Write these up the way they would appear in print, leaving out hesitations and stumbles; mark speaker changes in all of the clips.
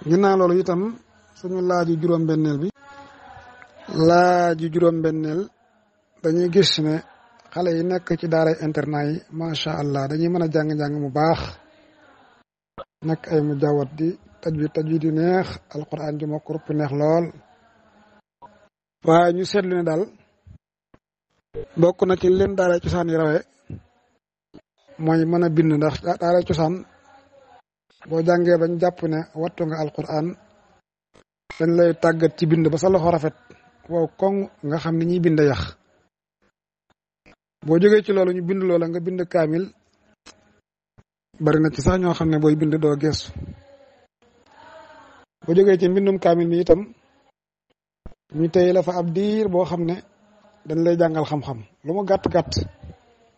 Speaker 1: ginnaaw loolu itam suñu laaju juróom-benneel bi dañuy gis ne xale yi nekk ci daara internat yi macha allah dañuy mën a jàng-jàng mu baax nekk ay mu jawat di tajwid yu neex alquran ji mokk rupp neex lool waaye ñu seetlu ne daal bokk na ci leen daara cosaan yi rawe mooy mën a bind ndax daara cosaan boo jàngee bañ jàpp ne wattu nga alquran dañ lay tàggat ci bind ba sa loxo rafet wow koŋ nga xam ni ñuy bind yax boo jógee ci loolu ñu bind loola nga bind kaamil bari na ci sax ñoo xam ne booy bind doo geesu boo jógee ci mbindum kaamil mi itam ñu tey la fa ab diir boo xam ne dañ lay jàngal xam-xam lu mu gàtt-gàtt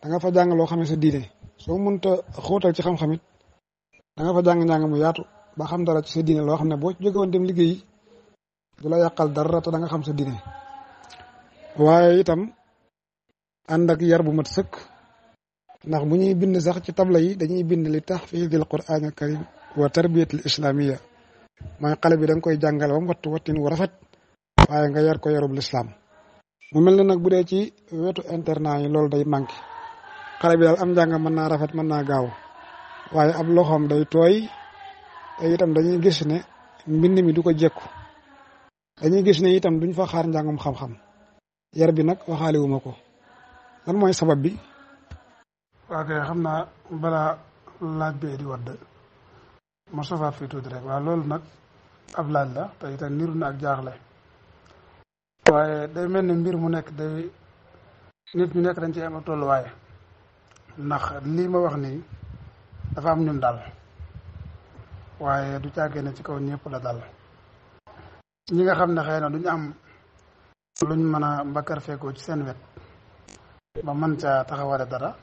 Speaker 1: da nga fa jàng loo xam ne sa diine soo mënta xóotal ci xam-xam it da nga fa jàng-njàng mu yaatu ba xam dara ci sa diine loo xam ne boo ci jóge woon dem liggéey du la yàqal dara te da nga xam sa diine waaye itam ànd ak yar bu mat sëkk ndax bu ñuy bind sax ci tabla yi dañuy bind li tahfiidil qur'aan al karim wa tarbiyatil islamiyya mooy xale bi da nga koy jàngal ba mu wattu wattin wu rafet waaye nga yar ko yarub lislaam mu mel ne nag bu dee ci wetu internat yi loolu day manqué xale bi daal am njàng mën naa rafet mën naa gaaw waaye ab loxoom day tooy te itam dañuy gis ne mbind mi du ko jekku dañuy gis ne itam duñ fa xaar njàngum xam-xam yar bi nag waxaale wu ma ko lan mooy sabab bi. waa kay xam naa balaa laaj bee di wadd ma sofaat fii tuuti rek waaw loolu nag ab laaj la te itam niru na ak jaaxle waaye day mel ni mbir mu nekk day nit ñu nekk dañ ci am ak tolluwaay ndax lii ma wax nii dafa am ñun dal waaye du càggee ne ci kaw ñëpp la dal ñi nga xam ne xëy na duñu am luñ mën a mbakkar feekoo ci seen wet ba mën caa taxawale dara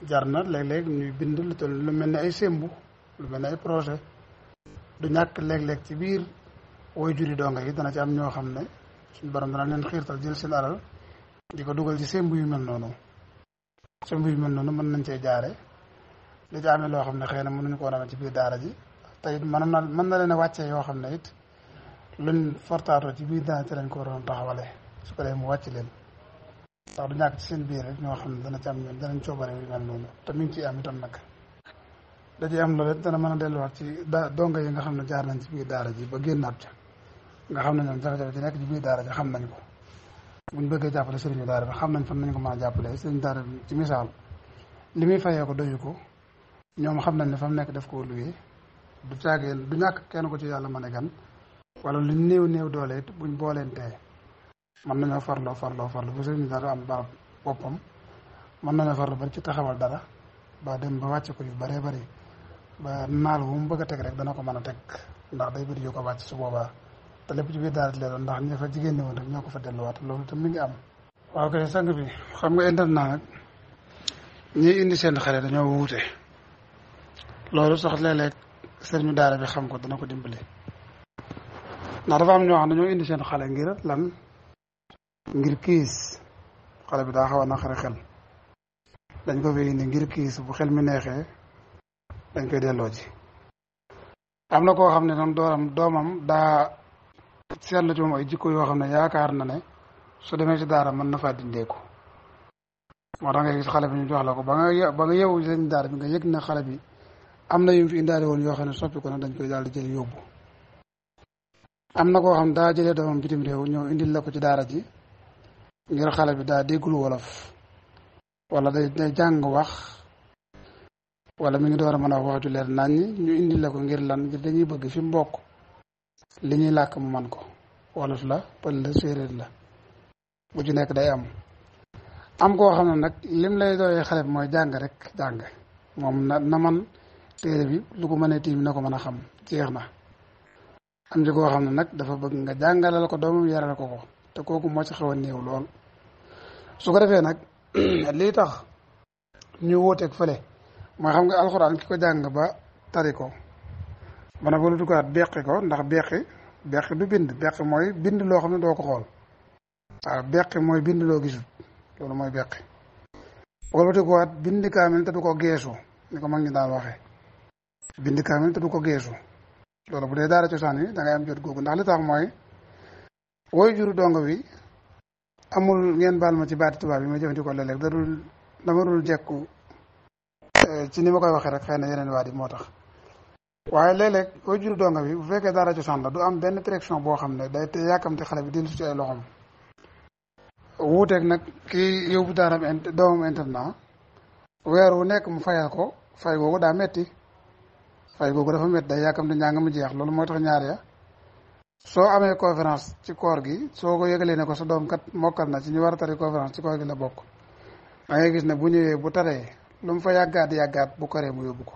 Speaker 1: jar na léeg-léeg ñuy bind lu toll lu mel ne ay sembu lu mel ne ay projet du ñàkk léeg-léeg ci biir woy juri donga yi dana ci am ñoo xam ne suñu borom dana leen xiirtal jël seen alal di ko dugal ci sembu yu mel noonu mën nañ cee jaare li ci amee loo xam ne xëy na mënuñu koo amee ci biir daara ji te it mën na leen a wàccee yoo xam ne it luñ fortaatoo ci biir daara ci lañ ko waroon taxawale su ko defee mu wàcc leen ndax du ñàkk ci seen biir rek ñoo xam ne dana ci am ñoom danañ coobare yu mel noonu te mi ngi ciy am itam nag da ciy am loolu it dana mën a delluwaat ci donga yi nga xam ne jaar nañ ci biir daara ji ba génnaat ca nga xam ne ñoom jafe-jafe ci nekk ci biir daara ji xam nañ ko buñ bëggee jàppale sëriñu daara bi xam nañ fan nañ ko mën a jàppale sëriñu daara bi ci misaal li muy fayee ko doyu ko ñoom xam nañ ne fa mu nekk def koo luwee du caagee du ñàkk kenn ko ci yàlla mën a gan wala lu néew doole it buñ booleentee mën nañoo farloo bu sëriñu daara am barab boppam mën nañoo farlu ba ci taxawal dara ba dem ba wàcce ko yu bëree bëri ba naal bu mu bëgg a teg rek dana ko mën a teg ndax day bëri yu ko wàcc su boobaa te lépp ci biir daara ji lay doon ndax ñi fa jigéen ñi woon rek ñoo ko fa delluwaat loolu tam mi ngi am. waaw kay sang bi xam nga internat nag ñi indi seen xale dañoo wuute loolu sax léeg-léeg sëriñu daara bi xam ko dana ko dimbali ndax dafa am ñoo xam ne dañoo indi seen xale ngir lan ngir kiis xale bi daa xaw a naqari xel dañ ko fi indi ngir kiis bu xel mi neexee dañ koy delloo ci. am na koo xam ne tam doomam daa seetlu ci moom ay jikko yoo xam ne yaakaar na ne su demee ci daara mën na faa dindeeku moo tax nga gis xale bi ñu jox la ko ba nga yeewu seen daara bi nga yëg ne xale bi am na yu mu fi indaale woon yoo xam ne soppi ko ne dañ koy daal di jël yóbbu. am na koo xam daa jëlee doomam bitim réew ñëw indil la ko ci daara ji ngir xale bi daa déggul wolof wala day jàng wax wala mi ngi door a mën a wax ju leer nañ ñu indil la ko ngir lan ngir dañuy bëgg fi mu bokk li ñuy làkk mu man ko wolof la pël la séeréer la bu ci nekk day am koo xam ne nag lim lay doyee xale bi mooy jàng rek jàng moom na man téere bi lu ko mënee tiim na ko mën a xam jeex na. am ci koo xam ne nag dafa bëgg nga jàngalal ko doomam yaral ko te kooku moo ci xaw a néew lool su ko defee nag lii tax ñu wóoteeg fële mooy xam nga alxuraan ki ko jàng ba tari ko ba nag wala dugaat beqi ko ndax beqi du bind beqi mooy bind loo xam ne doo ko xool waaw beqi mooy bind loo gisul loolu mooy beqi wala dugaat bind kaamil te du ko geesu ni ko mag ñi daan waxee bind kaamil te du ko geesu loolu bu dee daara cosaan yi da ngay am jot googu ndax li tax mooy woy juru dongo bi amul ngeen baal ma ci baati tubaab yi ma jëfandikoo léeg-léeg dama dul jekku ci ni ma koy waxee rek xëy na yeneen waat yi moo tax waaye léeg-léeg woy juru dongo bi bu fekkee daara cosaan la du am benn direction boo xam ne day te yàkkamte xale bi dellu ci ay loxoom wuuteeg nag kii yóbbu daaram doomam internat weer wu nekk mu fayal ko fay googu daa metti fay googu dafa metti day yàkkamte njàng mu jeex loolu moo tax ñaar ya soo amee conférence ci koor gi soo ko yëgalee ne ko sa doom kat mokkal na ci ñu war a tari conférence ci koor gi la bokk da ngay gis ne bu ñëwee bu taree lu mu fa yàggaat bu koree mu yóbbu ko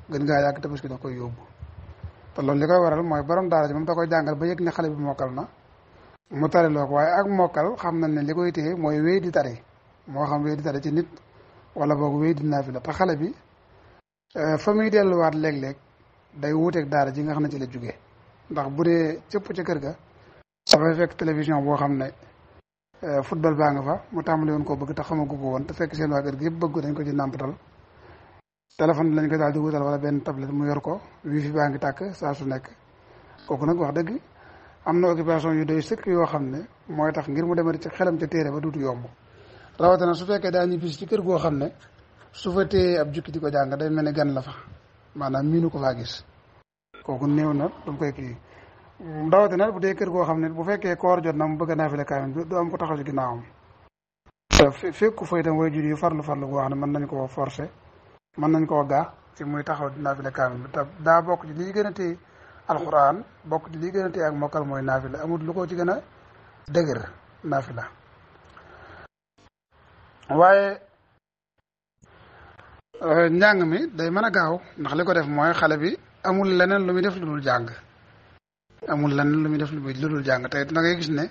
Speaker 1: gën ngaa yàgg tabaski da koy yóbbu te loolu li koy waral mooy borom daara ji moom da koy jàngal ba yëg ne xale bi mokkal na mu tari loo ko waaye ak mokkal xam nañ ne li koy téye mooy wéy di tari moo xam wéy di tari ci nit wala boog wéy di naafila te xale bi fa muy delluwaat léeg-léeg day wuuteeg daara ji nga xam ne ci la jógee ndax bu dee cëpp ca kër ga dafay fekk télévision boo xam ne football baa nga fa mu tàmbali woon koo bëgg te xamagu ko woon te fekk seen waa kër gi yëpp bëgg dañ ko ci nàmpatal téléphone lañ ko daal di wutal wala benn tablette mu yor ko wifi baa ngi tàkk saa su nekk kooku nag wax dëgg am na occupation yu doy sëkk yoo xam ne mooy tax ngir mu demati ci xelam ca téere ba duutu yomb rawatina su fekkee daa ñibbisi ci kër goo xam ne su fa téye ab jukki di ko jàng day mel ne gan la fa maanaam miinu ko faa gis kooku néew na dam koy kii rawatina bu dee kër goo xam ne bu fekkee koor jot na mu bëgg a naafile kaamil du am ko taxaw ci ginnaawam fekku fa itam way jur yu farlu gu wax ne mën nañ koo forcer mën nañ koo gaa ci muy taxaw di naafile kaamil bi te daa bokk ci lii gën a téye alxuraan bokk ci lii gën a téye ak mokkal mooy naafila amul lu ko ci gën a dëgër naafila waaye njàng mi day mën a gaaw ndax li ko def mooy xale bi amul leneen lu muy def lu dul jàng amul leneen lu muy def lu dul jàng tey da ngay gis ne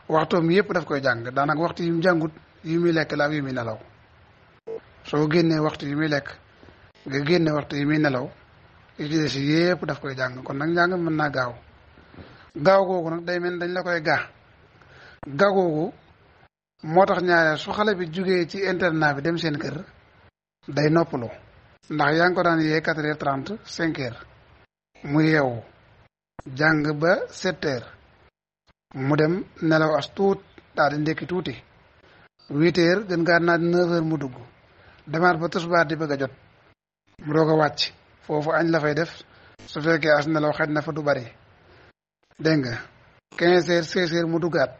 Speaker 1: waxtoom yëpp daf koy jàng daanaka waxtu yi mu jàngut yu muy lekk la ak yu muy nelaw soo génnee waxtu yi muy lekk nga génne waxtu yi muy nelaw yi ci des yëpp daf koy jàng kon nag njàng mën naa gaaw gaaw googu nag day mel dañ la koy gaaw googu moo tax ñaareel su xale bi jugee ci internat bi dem seen kër day noppalu ndax yaa ngi ko daan yee 4h30 5h mu yeewu jàng ba 7h mu dem nelaw as tuut daal di ndekki tuuti 8h gën ngaa naaj 9h mu dugg demaat ba tisbaar di bëgg a jot mu doog a wàcc foofu añ la fay def su fekkee as nelaw xaj na fa du bari dégg nga 15h 16h mu duggaat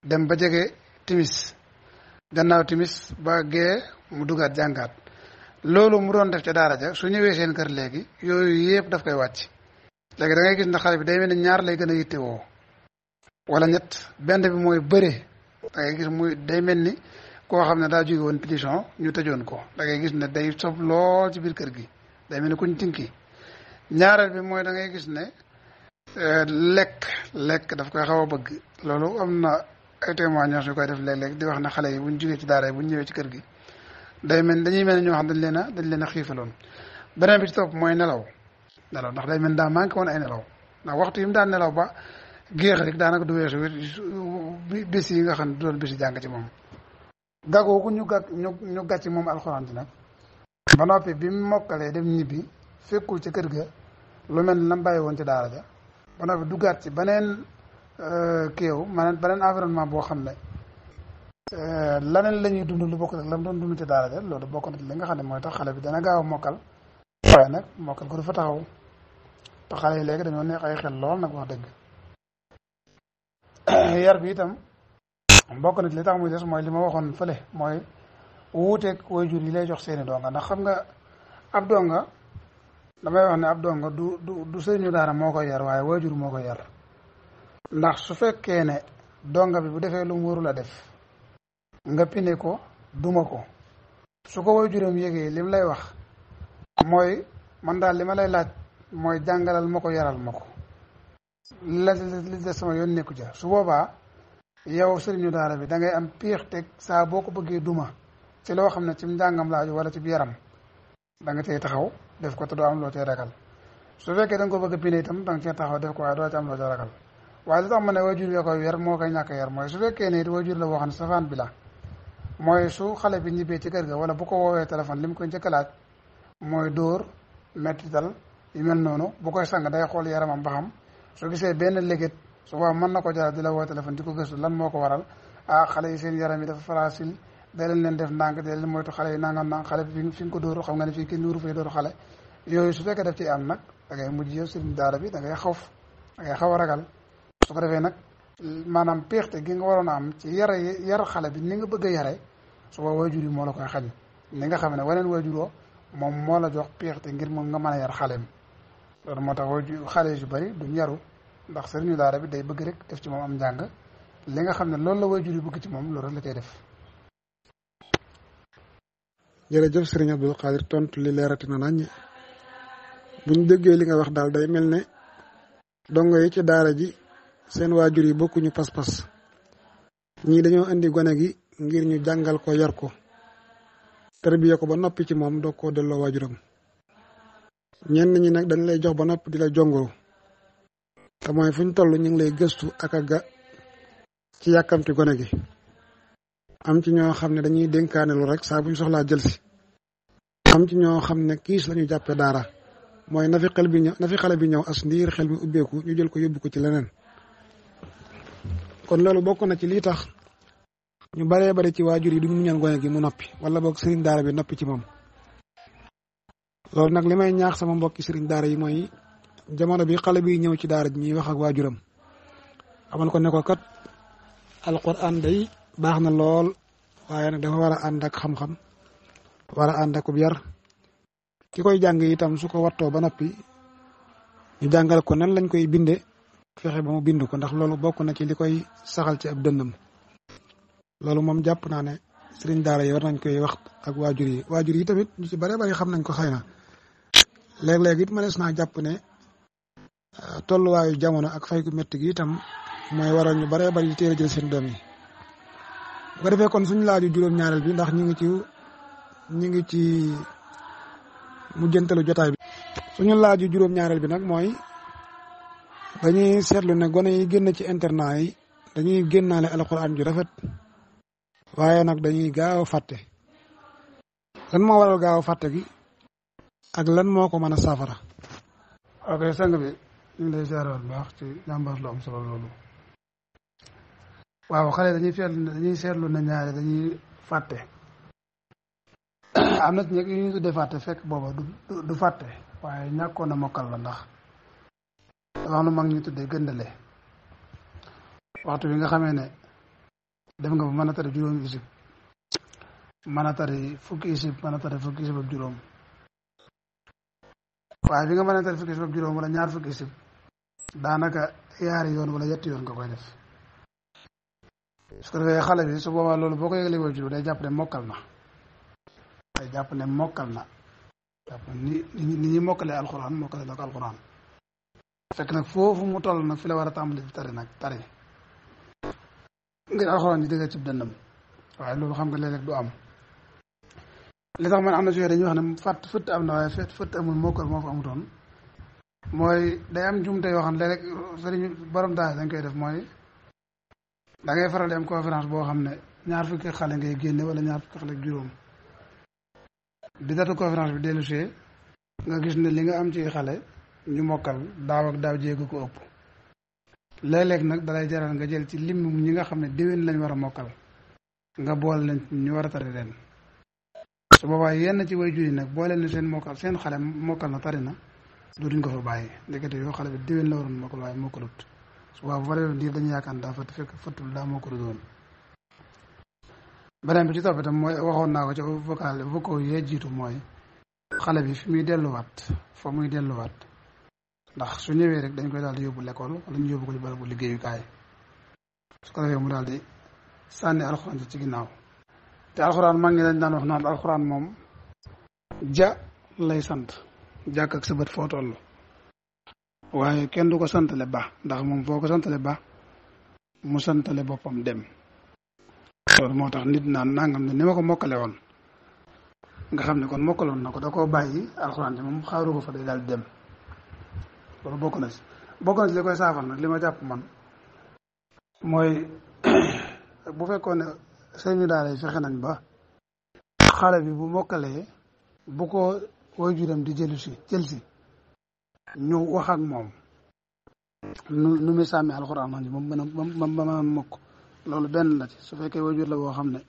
Speaker 1: dem ba jege timis gannaaw timis ba gee mu duggaat jàngaat loolu mu doon def ca daara ja su ñëwee seen kër léegi yooyu yëpp daf koy wàcc léegi da ngay gis ne xale bi day mel ni ñaar lay gën a yittewoo wala ñett benn bi mooy bëre da ngay gis muy day mel ni koo xam ne daa jóge woon prison ñu tëjoon ko da ngay gis ne day sob lool ci biir kër gi day mel ni kuñ tinki ñaareel bi mooy da ngay gis ne lekk daf koy xaw a bëgg loolu am na ay témoignages yu koy def léeg-léeg di wax ne xale yi buñ jógee ci daara yi buñ ñëwee ci kër gi dañuy mel ne ñoo xam dañ leen a xiifaloon beneen bi ci topp mooy nelaw ndax day mel daa manqué woon ay nelaw ndax waxtu yi mu daan nelaw ba géex rek daanaka du weesu bés yi nga xam ne du doon bési jàng ci moom gàggoogu ñu gàcc moom alxuraan ci nag ba noppi bi mu mokkalee dem ñibbi fekkul ci kër ga lu mel ne lam bàyyi woon ci daara ja ba noppi duggaat ci beneen maanaam beneen environnement boo xam ne laneen la ñuy dund lu bokk rek lam doon dund ci daara ja loolu bokk na ci li nga xam ne mooy tax xale bi dana gaaw a mokkal waaye nag mokkal ko du fa taxaw te xale yi léegi dañoo neex ay xel lool nag wax dëgg yar bi itam bokk na ci li tax muy des mooy li ma waxoon fële mooy wuuteeg waajur yi lay jox seeni donga ndax xam nga ab donga damay wax ne ab donga du sëriñu daara moo koy yar waaye waajur moo koy yar ndax su fekkee ne donga bi bu defee lu mu warul a def nga pine ko duma ko su ko waajuram yégee lim lay wax mooy man daal li ma lay laaj mooy jàngalal ma ko yaral ma ko li des sama yoon nekku ja su boobaa yow sëriñu daara bi da ngay am piix teg saa boo ko bëggee duma ci loo xam ne ci njàngam laaju wala ci yaram da nga cay taxaw def ko te doo am loo cay ragal su fekkee da nga ko bëgg a pine itam da nga cay taxaw def ko waaye doo ci am loo cay ragal waaye li tax ma ne waajur yoo koy yar moo koy ñàkk yar mooy su fekkee ne it waajur la boo xam ne safaan bi la mooy su xale bi ñibbee ci kër ga wala bu ko woowee téléphone li mu koy njëkk a laaj mooy dóor mettital yu mel noonu bu koy sang day xool yaramam ba xam soo gisee benn léget su boobaa mën na ko jaral di la woo téléphone di ko gëstu lan moo ko waral xale yi seen yaram yi dafa fragile da leen def ndànk da leen moytu xale yi nangam nang xale bi fi nga ko dóoru xam nga ne fii kenn wuru fay dóoru xale yooyu su fekkee def ci am nag da ngay mujj yow sëriñ daara bi da ngay xaw a ragal su ko defee nag maanaam péexte gi nga waroon a am ci yar xale bi ni nga bëgg a yare su boobaa waajur yi moo la koy xañ ni nga xam ne waneen waajuroo moom moo la jox péexte ngir moom nga mën a yar xaleem loolu moo tax waajur xale yu bari duñ yaru ndax sëriñu daara bi day bëgg rek def ci moom am njàng li nga xam ne loolu la waajur yi bëgg ci moom loolu rek la koy def.
Speaker 2: jërëjëf sëriñ Abdul Xaadir tontu li leerati na nañ buñ déggee li nga wax daal day mel ne dongo yi ci daara ji seen waajur yi bokkuñu pas-pas ñii dañoo indi gone gi ngir ñu jàngal ko yar ko tarbiya ko ba noppi ci moom doog koo delloo waajuram ñenn ñi nag dañ lay jox ba noppi di la jongoro te mooy fuñ toll ñu ngi lay gëstu ak a ga ci yàkkamti gone gi am ci ñoo xam ne dañuy dénkaane lu rek saa buñ soxlaa jël si am ci ñoo xam ne kiis lañu jàppe daara mooy na fi xale bi ñëw as ndiir xel mi ubbeeku ñu jël ko yóbbu ko ci leneen kon loolu bokk na ci lii tax ñu baree bari ci waajur yi duñu muñal gone gi mu noppi wala boog sëriñ daara bi noppi ci moom loolu nag li may ñaax sama mbokki sëriñ daara yi mooy jamono bi xale bi ñëw ci daara ji ñuy wax ak waajuram xamal ko ne ko kat alquran day baax na lool waaye nag dafa war a ànd ak xam-xam war a ànd ak yar ki koy jàng itam su ko wattoo ba noppi ñu jàngal ko nan lañ koy binde fexe ba mu bind ko ndax loolu bokk na ci li koy saxal ci ab dënnam loolu moom jàpp naa ne sëriñ daara yi war nañ koy wax ak waajur yi tamit ñu ci bare bari xam nañ ko xëy na léeg-léeg it mënees naa jàpp ne tolluwaayu jamono ak fay gu métti gi itam mooy waral ñu bare bari teel a jël seen doom yi bu ko defee kon suñu laaju juróom-ñaareel bi ndax ñu ngi ci mujjantalu jotaay bi suñu laaju juróom-ñaareel bi nag mooy dañuy seetlu ne gone yi génn ci internat yi dañuy génnaale alxuraan ju rafet waaye nag dañuy gaaw a fàtte lan moo waral gaaw a fàtte gi ak lan moo ko mën a saafara.
Speaker 1: ok sang bi ñu ngi lay ziaral baax ci jàmbaar lu am solo loolu waaw xale dañuy seetlu ne ñaare dañuy fàtte am na ci ñi ñu tuddee fàtte fekk booba du fàtte waaye ñàkkoon a mokkal la ndax dafa nu mag ñu tuddee gëndale waxtu bi nga xamee ne dem nga ba mën a tari juróomi isib mën a tari fukki isib mën a tari fukki isib ak juróom waaye bi nga mën a tari fukki isib ak juróom wala ñaar fukki isib daanaka yaari yoon wala yetti yoon nga koy def su ko defee xale bi su boobaa loolu boo ko yëgalee waajur day jàpp ne mokkal na jàpp ne ni ñuy mokkalee alxuraan mokkale la ko alxuraan fekk nag foofu mu toll nag fi la war a tàmbali di tari ngir alxuraan di dëgg ci dënnam waaye loolu xam nga léeg-léeg du am li tax man am na si dañuy wax ne fëtt am na waaye fëtt amul mokkal moo fa amutoon mooy day am jumte yoo xam ne léeg-léeg sëriñ borom daal dañ koy def mooy da ngay faral di am conférence boo xam ne ñaar fukki xale ngay génne wala ñaar fukki xale ak juróom bi datu conférence bi dellu see nga gis ne li nga am ci xale ñu mokkal daaw ak daaw jéegu ko ëpp léeg-léeg nag dalay jaral nga jël ci lim ñi nga xam ne déwén lañ war a mokkal nga boole leen ñu war a tari ren su boobaa yenn ci way jur yi nag boole leen seen xale mokkal na tari na duñ ko fa bàyyi ndekete yoo xale bi déwén la waroon mokkal waaye mokkalut su boobaa bu fa dee diir dañuy yaakaar daa fàtt fekk fëttul daa mokkalu doon beneen bi ci topp itam mooy waxoon naa ko ci vocaux yee jiitu mooy xale bi fi muy delluwaat fa muy delluwaat ndax su ñëwee rek dañ koy daal di yóbbu l'école wala ñu yóbbu ko ci barabu liggéeyukaay su ko defee mu daal di sànni alxuraan ci ginnaaw te alxuraan mag ngi dañ daan wax naan alxuraan moom ja lay sant jàkk ak sa bët foo toll waaye kenn du ko santale ba ndax moom foo ko santale ba mu santale boppam dem loolu moo tax nit naan nangam ne ni ma ko mokkale woon nga xam ne kon mokkaloon na ko da koo bàyyi alxuraan ci moom xaaru ko fa day daal di dem loolu bokk na ci li koy saafara nag li ma jàpp man mooy bu fekkoon ne sëñu daara yi fexe nañ ba xale bi bu mokkalee bu ko waajuram di jël si
Speaker 2: ñu wax ak moom nu muy sàmmee alxuraan man moom mën a mokk loolu benn la ci su fekkee waajur la boo xam ne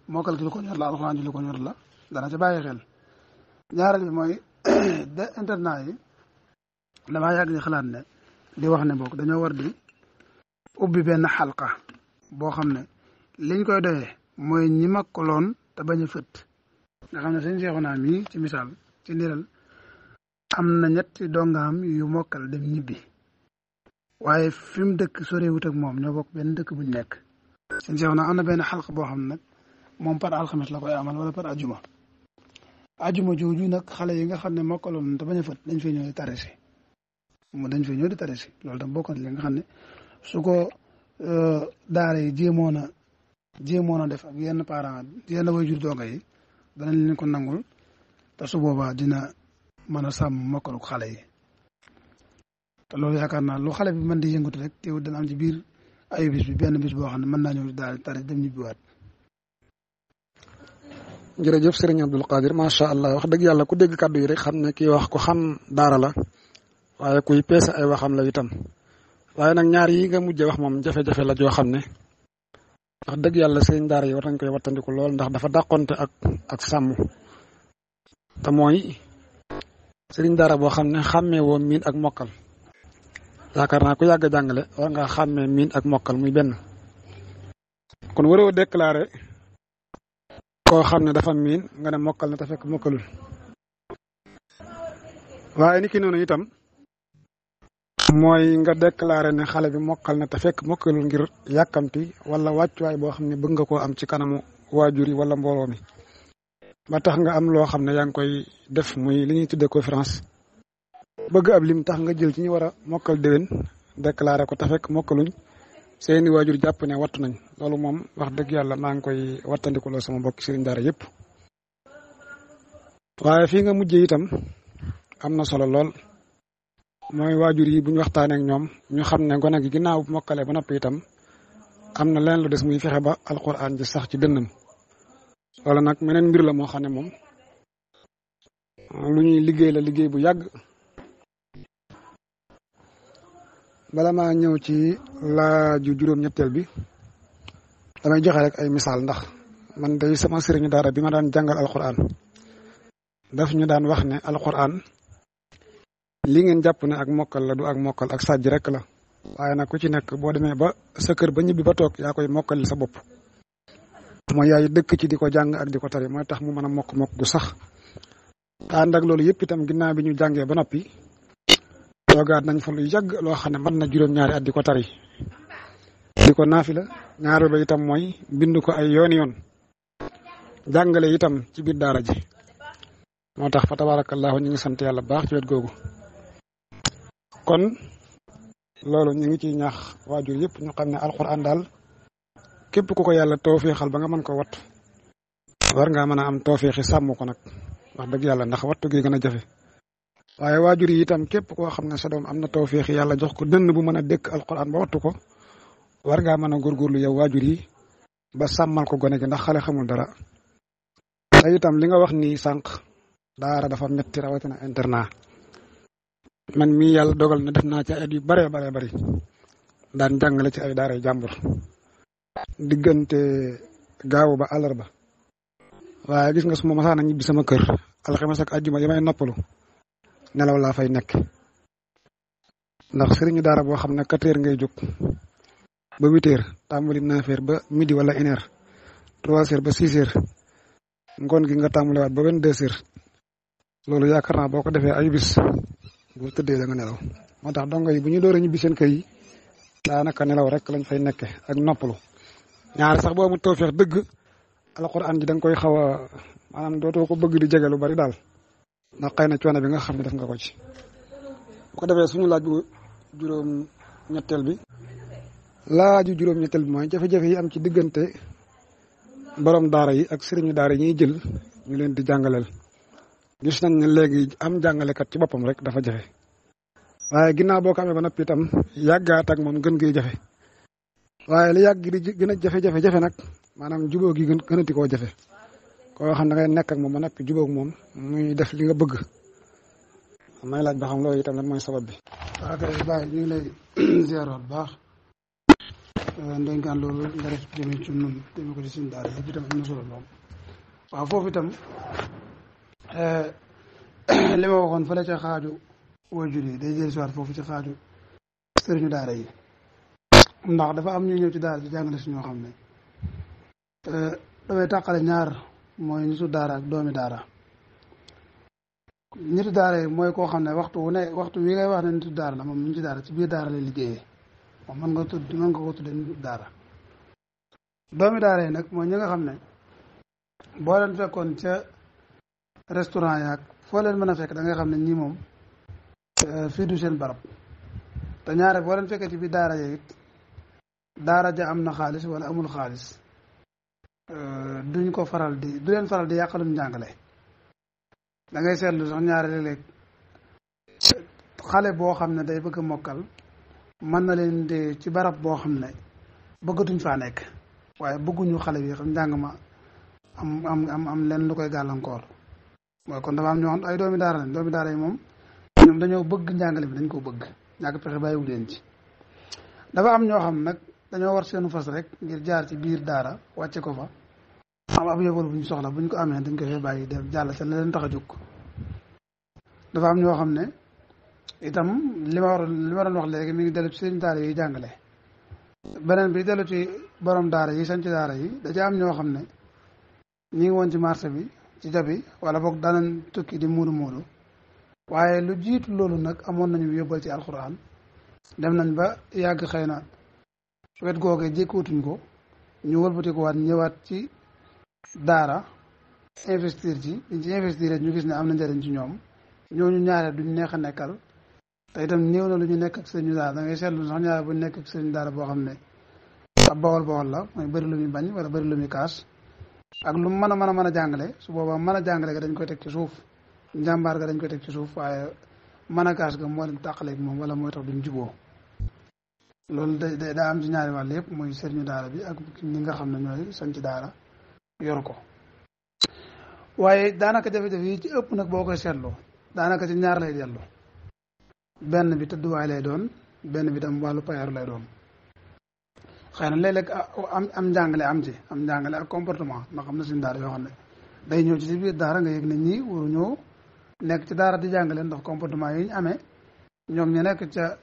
Speaker 2: mokkal gi lu ko ñor la alxuraan ji lu ko ñor la dana ci bàyyi xel. ñaareel bi mooy de internat yi damaa yàgg di xalaat ne di wax ne bokk dañoo war di ubbi benn xalqa boo xam ne liñ koy doyee mooy ñi makkaloon te bañ a fët nga xam ne sëñ Seexuna mii ci misaal ci ndiral am na ñetti dongaam yu mokkal dem ñibbi waaye fi mu dëkk sorewut ak moom ñoo bokk benn dëkk buñ nekk sëñ Seexuna am na benn xalqa boo xam ne nag moom par alxames la koy amal wala par ajuma jooju nag xale yi nga xam ne mokkaloon te bañ a fët dañ fay ñëw di tarisi dañ fay ñëw di tarisi loolu tam bokk na li nga xam ne su ko daara yi jéemoon a def ak yenn parents yenn waajur donga yi danañ leen ko nangul te su boobaa dina mën a sàmm mokkalu xale yi te loolu yaakaar naa lu xale bi mën di yëngatu rek teewul dana am ci biir ayu bis bi benn bis boo xam ne mën naa ñëw daal tari dem ñibbiwaat.
Speaker 1: jërëjëf Serigne Abdul Qadir macha allah wax dëgg yàlla ku dégg kàddu yi rek xam ne kii wax ku xam daara la waaye kuy peese ay waxam la itam waaye nag ñaar yi nga mujjee wax moom jafe-jafe la joo xam ne wax dëgg yàlla sëriñ daara yi war nañ koy wattandiku lool ndax dafa dàqonte ak sàmm te mooy sëriñ daara boo xam ne xàmmee woo miin ak mokkal yaakaar naa ku yàgg a jàngale war nga xàmmee miin ak mokkal muy benn kon waroo déclaré koo xam ne dafa miin nga ne mokkal na te fekk mokkalul waaye ni ki noonu itam mooy nga déclaré ne xale bi mokkal na te fekk mokkalul ngir yàkkamti wala wàccuwaay boo xam ne bëgg nga koo am ci kanamu waajur yi wala mbooloo mi ba tax nga am loo xam ne yaa ngi koy def muy li ñuy tuddee conférence bëgg ab lim tax nga jël ci ñu war a mokkal déwén déclaré ko te fekk mokkaluñ seeni waajur jàpp ne wattu nañ loolu moom wax dëgg yàlla maa ngi koy wattandikuloo sama mbokki sëriñ daara yëpp waaye fii nga mujjee itam am na solo lool mooy waajur yi bu ñu waxtaanee ak ñoom ñu xam ne gone gi ginnaaw bu mokkalee ba noppi itam am na leen lu des muy fexe ba alxuraan ji sax ci dënnam wala nag meneen mbir la moo xam ne moom lu ñuy liggéey la liggéey bu yàgg bala maa ñëw ci laaju juróom-ñetteel bi damay joxe rek ay misaal ndax man day sama sëriñu daara bi ma daan jàngal alxuraan daf ñu daan wax ne alxuraan li ngeen jàpp ne ak mokkal la du ak mokkal ak sàjj rek la waaye nag ku ci nekk boo demee ba sa kër ba ñibbi ba toog yaa koy mokkali sa bopp mooy yaay dëkk ci di ko jàng ak di ko tari mooy tax mu mën a mokk gu sax ànd ak loolu yëpp itam ginnaaw bi ñu jàngee ba noppi toogaat nañ fa lu yàgg loo xam ne mën na juróom-ñaari at di ko tari di ko naafila ñaari ba itam mooy bind ko ay yoon jàngale itam ci biir daara ji moo tax fa tabarakallahu ñu ngi sant yàlla baax ci wet googu kon loolu ñu ngi ciy ñaax waajur yëpp ñu xam ne alxuraan daal képp ku ko yàlla tawféexal ba nga mën ko wattu war ngaa mën a am tawféexi sàmm ko nag wax dëgg yàlla ndax wattu gi gën a jafe waaye waajur yi itam képp koo xam ne sa doom am na tawféexi yàlla jox ko dënn bu mën a dëkk alxuraan ba wattu ko war ngaa mën a góorgóorlu yow waajur yi ba sàmmal ko gone gi ndax xale xamul dara te itam li nga wax nii sànq daara dafa metti rawatina internat man mii yàlla dogal na def naa ci ay yu bare bari daan jàngale ci ay daara jàmbur diggante gaawu ba àllarba waaye gis nga su ma masaana ñibbi sama kër alxames ak àjjuma yi may noppalu nelaw laa fay nekk ndax sëriñu daara boo xam ne 4 heures ngay jóg ba 8 heures tàmbali 9 heures ba midi wala 1 heure 3 heures ba 6 heures ngoon gi nga tàmbaliwaat ba 22 heures loolu yaakaar naa boo ko defee ay bis bu tëddee da nga nelaw moo tax dongo yi bu ñu door a ñibbi seen kër yi daanaka nelaw rek lañ fay nekke ak noppalu ñaari sax boo amul tawfeex dëgg alxuraan ji da nga koy xaw a maanaam dootoo ko bëgg di jege lu bari daal ndax xëy na coono bi nga xam ne def nga ko ci. bu ko defee suñu laaj bu juróom-ñetteel bi mooy jafe-jafe yi am ci diggante borom daara yi ak sëriñu daara yi ñuy jël ñu leen di jàngaleel. gis nañ ne léegi am jàngalekat ci boppam rek dafa jafe waaye ginnaaw boo ko amee ba noppi itam yàggaat ak moom gën ngay jafe waaye li yàgg di gën a jafe-jafe nag maanaam jubóo gi gënati koo jafe koo xam ne da ngay nekk ak moom ba noppi jubóog moom muy def li nga bëgg may laaj ba xam loolu itam lan mooy sabab bi. waaw kay bàyyi ñu ngi lay ziaroot bu baax ndénkaan loolu nga def jëmee ci nun jëmee ko ci suñu daara yëpp itam am na solo lool. waaw foofu itam li ma waxoon fële ca xaaju waajur yi day jël si waat foofu ci xaaju sëriñu daara yi ndax dafa am ñu ñëw ci daara ci jàngale si ñoo xam ne damay tàqale ñaar mooy nitu daara ak doomi daara. nitu daara yi mooy koo xam ne waxtu wi ngay wax ne nitu daara la moom mu ngi ci daara ci biir daara lay liggéeyee moom mën nga ko tuddee nitu daara. doomi daara yi nag mooy ñi nga xam ne boo leen fekkoon ca restaurant yaag foo leen mën a fekk da nga xam ne ñii moom fii du seen barab te ñaare boo leen fekkee ci biir daara yi it daara ja am na xaalis wala amul xaalis du leen faral di yàqalum njàngale. da ngay seetlu sax ñaare léeg-léeg xale boo xam ne day bëgg a mokkal mën na leen di ci barab boo xam ne bëggatuñ faa nekk waaye bëgguñu xale bi xam njàng ma am leen lu koy gàllankoor mooy kon dafa am ñoo xam ay doomi daara lañ doomi daara yi moom ñoom dañoo bëgg njàngale bi dañ ko bëgg ñàkk pexe bàyyiwu leen ci. dafa am ñoo xam nag dañoo war seenu fas rek ngir jaar ci biir daara wàcce ko fa am ab yóbbal bu ñu soxla bu ñu ko amee dañ ko fee bàyyi def jàll ca la leen tax a jóg. dafa am ñoo xam ne itam li ma doon wax léegi mi ngi dellu ci seen daara yi jàngale beneen bi dellu ci borom daara yi sañ ci daara yi da ci am ñoo xam ne ñi ngi woon ci marché bi ci jabi wala boog danañ tukki di muudu waaye lu jiitu loolu nag amoon nañu yóbbal ci alxuraan dem nañ ba yàgg xëy na wet googee jékkuutuñ ko ñu wëlbatikuwaat ñëwaat ci daara investir ci biñ ci investir ñu gis ne am na njëriñ ci ñoom ñooñu ñaare duñ neex a nekkal te itam néew na lu ñu nekk ak sëriñu daara da ngay seetlu sax ñaare buñ nekk ak sëriñu daara boo xam ne ab bawol la mooy bëri lu muy bañ wala bëri lu muy kaas ak lu mën a jàngale su boobaa mën a jàngale ga dañ koy teg ci suuf njàmbaar ga dañ koy teg ci suuf waaye mën a kaas ga moo leen tàqaleeg moom wala mooy tax duñ juboo loolu daa am ci ñaari wàll yëpp mooy sëriñu daara bi ak ñi nga xam ne ñooy sañ ci daara yor ko waaye daanaka jafe-jafe yi ci ëpp nag boo koy seetloo daanaka ci ñaar lay dellu benn bi tëdduwaay lay doon benn bi tam wàllu payaru lay doon xëy na léeg-léeg am njàngale ak comportement ndax xam na suñu daara yoo xam ne day ñëw ci biir daara nga yëg ne ñii waru ñëw nekk ci daara di jàngale ndax comportement yi ñu amee ñoom ñu nekk ca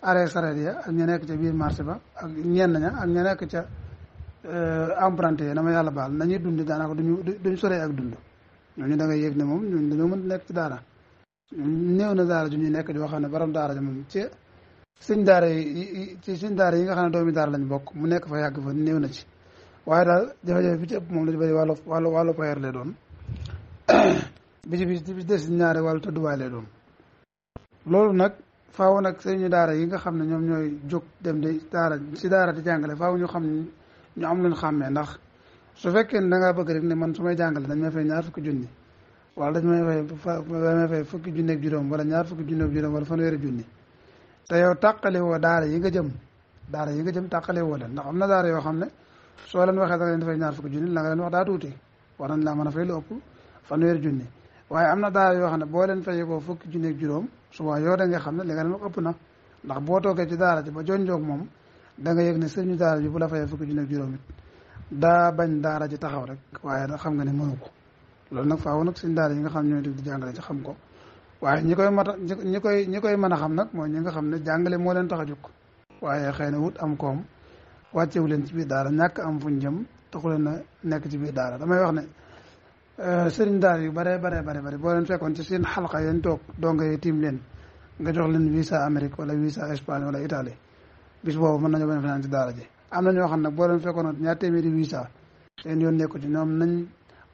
Speaker 1: arrêt sareet ya ak ñu nekk ca biir marché ba ak ñenn ña ak ñu nekk ca emprunté yi dama yàlla baal nañuy dund daanaka duñ soree ak dund ñooñu da ngay yëg ne moom ñooñu dañoo mën nekk ci daara néew na daara ju ñuy nekk di wax ne borom daara ja moom ci suñ daara yi nga xam ne doomi daara lañ bokk mu nekk fa yàgg fa néew na ci waaye daal jafe-jafe bi ci ëpp moom la ci bëri wàllu payer lay doon bi ci des ñaare wàllu tëdduwaay lay doon loolu nag faaw nag suñu daara yi nga xam ne ñoom ñooy jóg dem di daara di jàngale faaw ñu xam ñu am luñ xàmmee ndax su fekkee ne da ngaa bëgg rek ne man su may jàngale dañ may fay ñaar fukki junni wala dañ may fay fukki junni ak juróom wala ñaar fukki junni ak juróom wala fanweeri junni te yow tàqale woo daara yi nga jëm tàqale woo leen ndax am na daara yoo xam ne soo leen waxee da nga leen dafay ñaar fukki junni la nga leen wax daa tuuti war nañ laa mën a fay lu ëpp fanweeri junni waaye am na daara yoo xam ne boo leen fayee ko fukki junni ak juróom souvent yow da nga xam ne li nga leen wax ëpp na ndax boo toogee ci daara ji ba jonjoog moom da nga yëg ne sëriñu daara ji bu la fayee fukki junni ak juróom it daa bañ daara ji taxaw rek waaye nag xam nga ne mënu ko loolu nag faaw nag suñu daara yi nga xam ñooy di jàngale ci xam ko waaye ñi koy mën a xam nag mooy ñi nga xam ne jàngale moo leen tax a jóg waaye xëy na wut am koom wàccewu leen ci biir daara ñàkk am fuñ jëm taxu leen a nekk ci biir daara damay wax ne sëriñ daara yu bare boo leen fekkoon ci seen xalqa yéen toog donga yi tiim leen nga jox leen visa Amérique wala visa Espagne wala Italie bis boobu mën nañoo bañ a fanaan ci daara ji am na ñoo xam nag boo leen fekkoon ñaar téeméeri visa seen yoon nekku ci ñoom nañ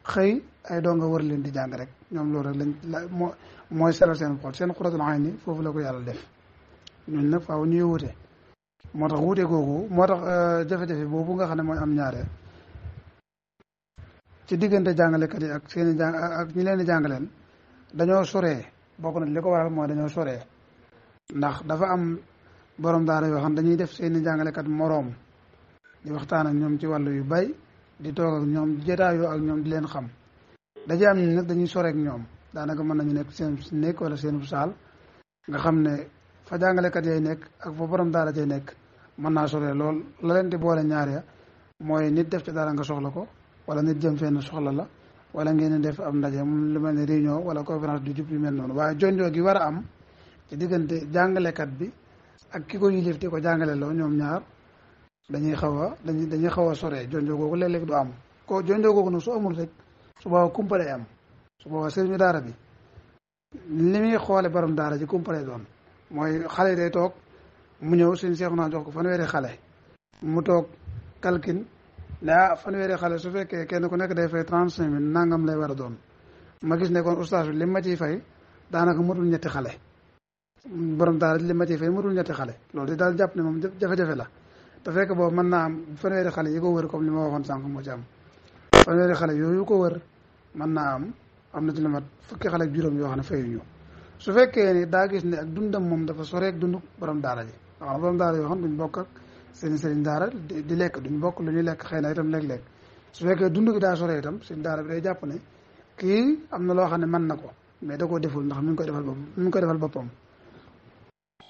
Speaker 1: xëy ay donga wër leen di jàng rek ñoom loolu rek mooy seral seen xol seen xuratul ayni foofu la ko yàlla def ñun nag faaw ñuy wute moo tax wute googu moo tax jafe-jafe boobu nga xam ne mooy am ñaareel ci diggante jàngalekat yi ak seen i ak ñi leen di jàngaleen dañoo soree bokk na li ko waral mooy dañoo soree ndax dafa am borom daara yoo xam dañuy def seen i jàngalekat moroom di waxtaan ak ñoom ci wàllu yu bay di toog ak ñoom di jotaayoo ak ñoom di leen xam daje am nag dañuy soree ak ñoom daanaka mën nañu nekk seen nekk wala seen saal
Speaker 2: nga xam ne fa jàngalekat yay nekk ak fa borom daara jay nekk mën naa sore lool. la leen di boole ñaar ya mooy nit def ci dara nga soxla ko, wala nit jëm fenn soxla la, wala ngeen def am ndaje mu lu mel ne réunion wala conférence du jub yu mel noonu. waaye jonjoo gi war a am ci diggante jàngalekat bi ak ki ko yilif di ko jàngale loo, ñoom ñaar dañuy xaw a sore. jonjoo googu léeg-léeg du am ko jonjoo googu nag su amul rek su boobaa kumpale am. su boobaa sëriñu daara bi li muy xoole borom daara ji kumpale doon mooy xale yi day toog mu ñëw suñ seexu naa jox ko fanweeri xale mu toog kalkin ne fanweeri xale su fekkee kenn ku nekk day fay 35 000 nangam lay war a doon. ma gis ne kon ustaas bi li ma ciy fay daanaka matul ñetti xale, borom daara ji li ma ciy fay matul ñetti xale. loolu di daal jàpp ne moom jafe-jafe la, te fekk boobu mën naa am fanweeri xale yi ko wër comme li ma waxoon sànq moo ci am. fanweeri xale yooyu ko wër mën naa am na ci lu mat fukki xale ak juróom yoo xam ne fayuñu. su fekkee ni daa gis ne ak dundam moom dafa soreek dundu borom daara ji, waaw borom daara yoo xam duñ bokk ak seen sëriñ daara di lekk, duñ bokk lu ñuy lekk xëy na itam léeg-léeg. su fekkee dund gi daa sore itam seen daara bi day jàpp ne kii am na loo xam ne mën na ko mais da koo deful ndax mi ngi koy defal boppam.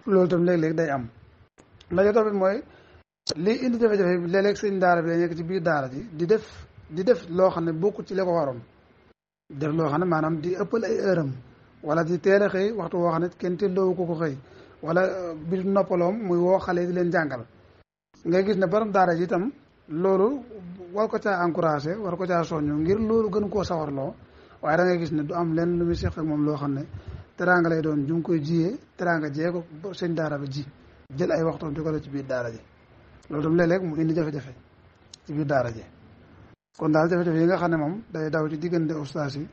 Speaker 2: loolu itam léeg-léeg day am. la jo tamit mooy lii indi jafe-jafe bi léeg-léeg seen daara bi day nekk ci biir daara ji di def loo xam ne bokkul ci li ko waroon. def loo xam ne maanaam di ëppal ay heure am, wala di teel a xëy waxtu woo xam ne kenn teeloowu ko xëy, wala biir noppaloom muy woo xale di leen jàngal. ngay gis ne borom daara ji itam loolu war ko caa encouragé, war ko caa soññu ngir loolu gën koo sawarloo. waaye da ngay gis ne du am lenn lu muy seq ak moom loo xam ne teraanga lay doon ju ngi koy jiyee teraanga jee ko seen daara ba ji jël ay waxtoom di ko def ci biir daara ji. loolu tam léeg-léeg mu indi jafe-jafe ci biir daara ji. kon daal jafe-jafe yi nga xam ne moom day daw ci diggante ustaas yi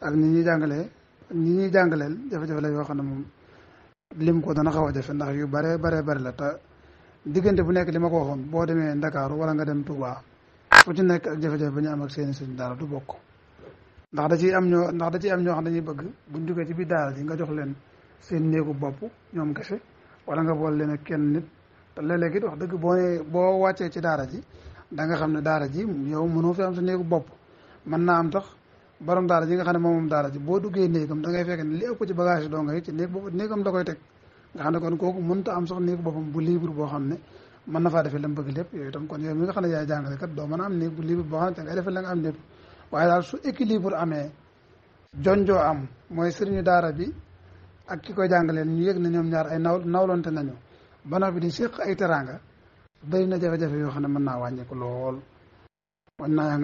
Speaker 2: ak ñi ñuy jàngaleel jafe-jafe la yoo xam ne moom lim ko dana xaw a jafe ndax yu bare la. te diggante bu nekk li ma ko waxoon boo demee Ndakaaru wala nga dem Touba fu ci nekk ak jafe-jafe ba ñu am ak seeni sëñ daara du bokk. ndax da ciy am ñoo xam dañuy bëgg buñ jógee ci biir daara ji nga jox leen seen néegu bopp ñoom kese, wala nga boole leen ak kenn nit. te léeg-léeg it wax dëgg boo wàccee ci daara ji da nga xam ne daara ji yow mënoo fi am sa néegu bopp. mën naa am tax borom daara ji nga xam ne moom daara ji boo duggee néegam da ngay fekk ne li ëpp ci bagage yi doo nga ci néegam da koy teg. nga xam ne kon kooku mënta am sax néegu boppam bu libre boo xam ne mën na faa defee la mu bëgg lépp. yooyu itam kon yow mi nga xam ne yaay jàngale kat doo mën a am néeg bu libre boo xam ne da ngay defee la nga am lépp. waaye daal su équilibre amee jonjoo am mooy sëriñu daara bi ak ki koy jàngaleen ñu yëg ne ñoom ñaar ay nawlonte nañu ba noppi di séq ay teraanga bëri na jafe-jafe yoo xam ne mën naa wàññeeku lool. mën naa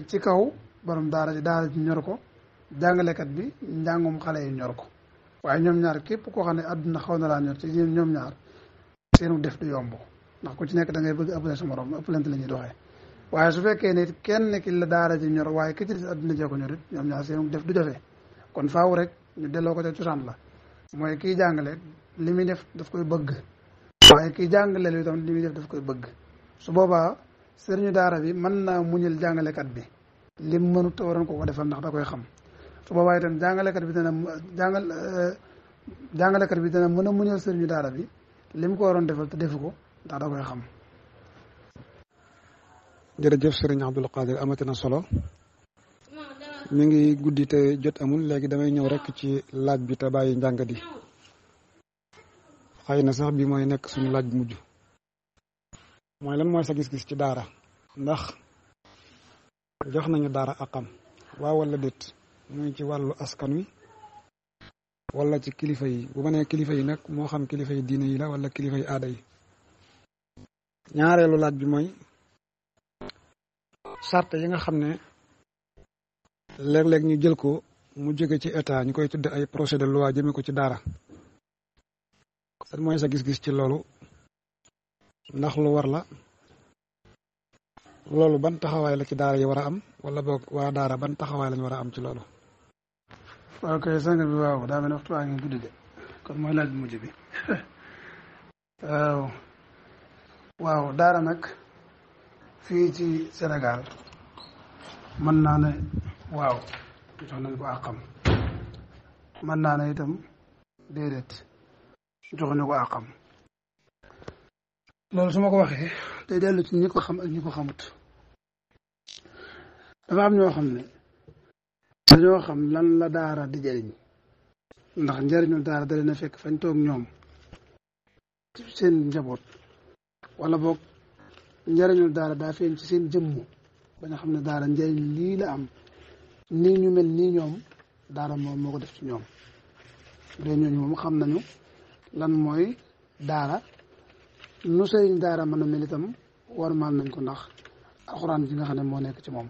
Speaker 2: ci kaw borom daara ji ñor ko, jàngalekat bi njàngum xale yi ñor ko. waaye ñoom ñaar képp koo xam ne àdduna xaw na laa ñor ci ñoom ñaar seenu def du yomb ndax ku ci nekk da ngay bëgg ëppale sa morom ëppalante la ñuy doxee. waaye su fekkee ne kenn ki la daara ji ñor waaye ki ci des àdduna jee ko ñor it ñoom ñaar seenu def du jafe. kon faaw rek ñu delloo ko ca cosaan la mooy kiy jàngale li muy def daf koy bëgg, waaye kiy jàngale lu itam li muy def daf koy bëgg. su boobaa sëriñu daara bi mën naa muñal jàngalekat bi lim mënut a waroon ko defal ndax da koy xam. su boobaa itam jàngalekat bi dana mën a muñal sëriñu daara bi lim ko waroon defal te defu ko ndax da koy xam.
Speaker 1: jërëjëf sëriñ Abdul Qadir amati na solo. mi ngi guddi te jot amul, léegi damay ñëw rek ci laaj bi te bàyyi njàngat yi. xëy na sax bi mooy nekk suñu laaj bu mujj. mooy lan mooy sa gis-gis ci daara, ndax jox nañu daara akam waaw wala déet, muy ci wàllu askan wi wala ci kilifa yi. bu ma nee kilifa yi nag moo xam kilifa yi diine yi la wala kilifa yi aada yi. ñaareelu laaj bi mooy charte yi nga xam ne léeg-léeg ñu jël ko mu jóge ci état ñu koy tudde ay projet de loi jëme ko ci daara. lan mooy sa gis-gis ci loolu, ndax lu war la, loolu ban taxawaay la ci daara yi war a am, wala boog waa daara ban taxawaay lañu war a am ci loolu.
Speaker 2: waaw kay sang bi waaw daa mel ne waxtu waa ngi guddi de kon mooy laaj bu mujj bi. waaw daara nag fii ci Sénégal mën naa ne waaw jox nañ ko àqam, mën naa ne itam déedéet joxuñu ko àqam. loolu su ma ko waxee day dellu ci ñi ko xam ak ñi ko xamut. dafa am ñoo xam ne dañoo xam lan la daara di jëriñ ndax njariñul daara da leen a fekk fañ toog ñoom ci seen njaboot wala boog njariñul daara daa feeñ ci seen jëmm ba nga xam ne daara njariñ lii la am nii ñu mel nii ñoom daara moom moo ko def ci ñoom bu dee ñooñu moom xam nañu lan mooy daara nu sëriñ daara mën a mel itam warmaal nañ ko ndax alxuraan ji nga xam ne moo nekk ci moom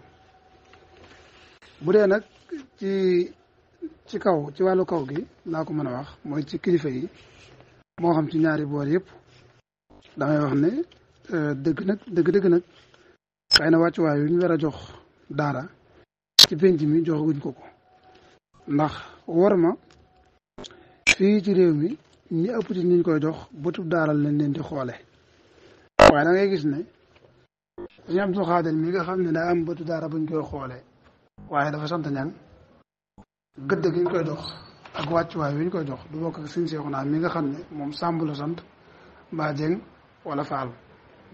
Speaker 2: bu dee nag ci kaw ci wàllu kaw gi naa ko mën a wax mooy ci kilifa yi moo xam ci ñaari boor yëpp damay wax ne dëgg nag xëy na wàccuwaay yu ñu war a jox daara ci penc mi joxaguñ ko ndax war ma fii ci réew mi ñi ëpp ci ñu koy jox bëtub daara lañ leen di xoole waaye da ngay gis ne suñu Abdul Xaadir mi nga xam ne daa am bëtu daara buñ koy xoolee waaye dafa sant ñang gëdd gi ñu koy jox ak wàccuwaay wi ñu koy jox du bokk ak suñu Seexuna mi nga xam ne moom Sàmb la sant mbaa Jeng wala Faal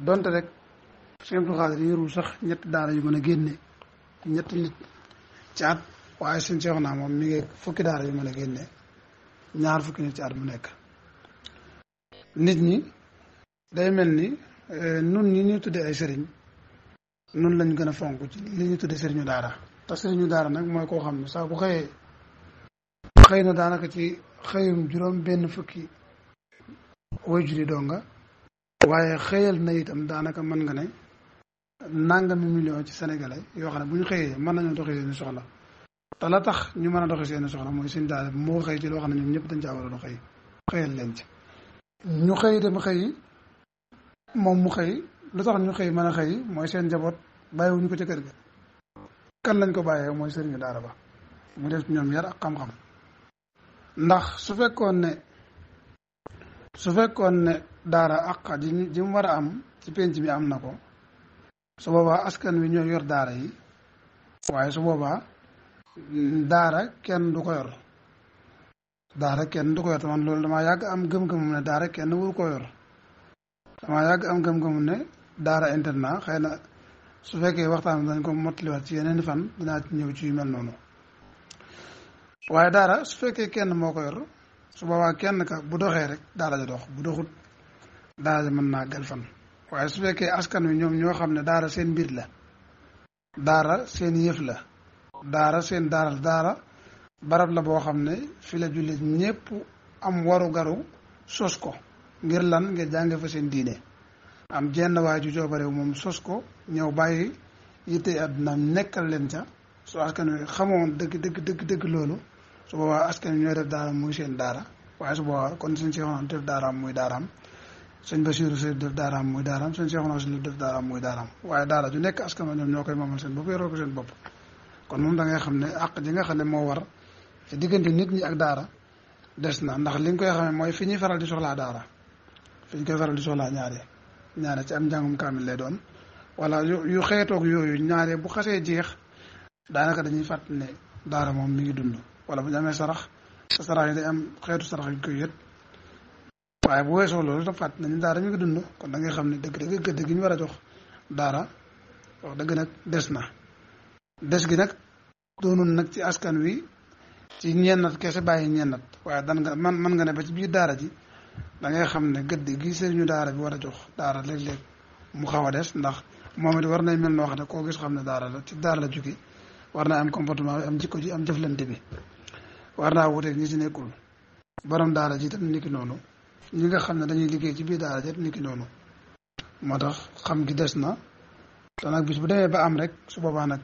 Speaker 2: donte rek suñu Abdul Xaadir yorul sax ñetti daara yu mën a génne ñetti nit ci at waaye suñu Seexuna moom mi ngi fukki daara yu mën a génne ñaar fukki nit ci at mu nekk nit ñi day mel ni nun ñi ñuy tuddee ay sëriñ nun lañ gën a fonk ci li ñuy tuddee sëriñu daara te sëriñu daara nag mooy koo xam ne saa bu xëyee xëy na daanaka ci xëyum juróom benn fukki way juri donga waaye xëyal na itam daanaka mën nga ne nangami million ci sénégalais yoo xam ne bu ñu xëyee mën nañoo doxee seeni soxla te la tax ñu mën a doxee seeni soxla mooy sëriñ daara bi moo xëy ci loo xam ne ñoom ñëpp dañ caa war a doon xëyal leen ci ñu xëy dem xëy moom mu xëy lu tax ñu xëy mën a xëy mooy seen njaboot bàyyiwuñu ko ca kër ga kan lañ ko bàyyee mooy sëriñu daara ba mu def ci ñoom yar ak xam-xam ndax su fekkoon ne daara ak ji mu war a am ci penc bi am na ko su boobaa askan wi ñoo yor daara yi waaye su boobaa daara kenn du ko yor te man loolu damaa yàgg am gëm-gëmum ne daara kenn wuru ko yor damaa yàgg am gëm-gëmum ne daara internat xëy na su fekkee waxtaan dañ ko mottaliwaat ci yeneen fan dinaa ci ñëw ci yu mel noonu waaye daara su fekkee kenn moo ko yor su boobaa kenn ka bu doxee rek daara ja dox bu doxut daara ja mën naa gel fan waaye su fekkee askan wi ñoom ñoo xam ne daara seen mbir la daara seen yëf la daara barab la boo xam ne fi la jullit ñépp am waru garu sos ko ngir lan ngir jànge fa seen diine am jenn waay ju coobarew moom sos ko ñëw bàyyi yitte àdduna nekkal leen ca su askan wi xamoon dëgg loolu su boobaa askan wi ñooy def daara muy seen daara waaye su boobaa kon suñ seexoon def daaraam muy daaraam suñ Basiiru Si def daaraam muy daaraam suñ seexoon si def daaraam muy daaraam waaye daara ju nekk askan wi ñoom ñoo koy moomal seen bopp yoroo ko seen bopp kon moom da ngay xam ne àq ji nga xam ne moo war ci diggante nit ñi ak daara des na ndax li nga koy xamee mooy fi ñuy faral di soxlaa daara fi ñu koy faral di soxlaa ñaare ci am njàngum kaamil lay doon wala yu xeetoog yooyu ñaare bu xasee jeex daanaka dañuy fàtt ne daara moom mi ngi dund wala bu ñu amee sarax yi day am xeetu sarax yu koy yët waaye bu weesoo loolu dafa fàtt nañu daara mi ngi dund kon da ngay xam ne dëgg gëdd gi ñu war a jox daara wax dëgg nag des gi nag doonul nag ci askan wi ci ñennat kese bàyyi ñennat waaye dan nga man nga ne ba ci biir daara ji da ngay xam ne gëdd gi sëriñu daara bi war a jox daara léeg-léeg mu xaw a des ndax moom it war nay mel noo xam ne koo gis xam ne daara la ci daara la jóge war naa am comportement bi am jikko ji am jëflante bi war naa wuteeg ñi ci nekkul borom daara ji tam niki noonu ñi nga xam ne dañuy liggéey ci biir daara ji niki noonu moo tax xam gi des na te nag bis bu demee ba am rek su boobaa nag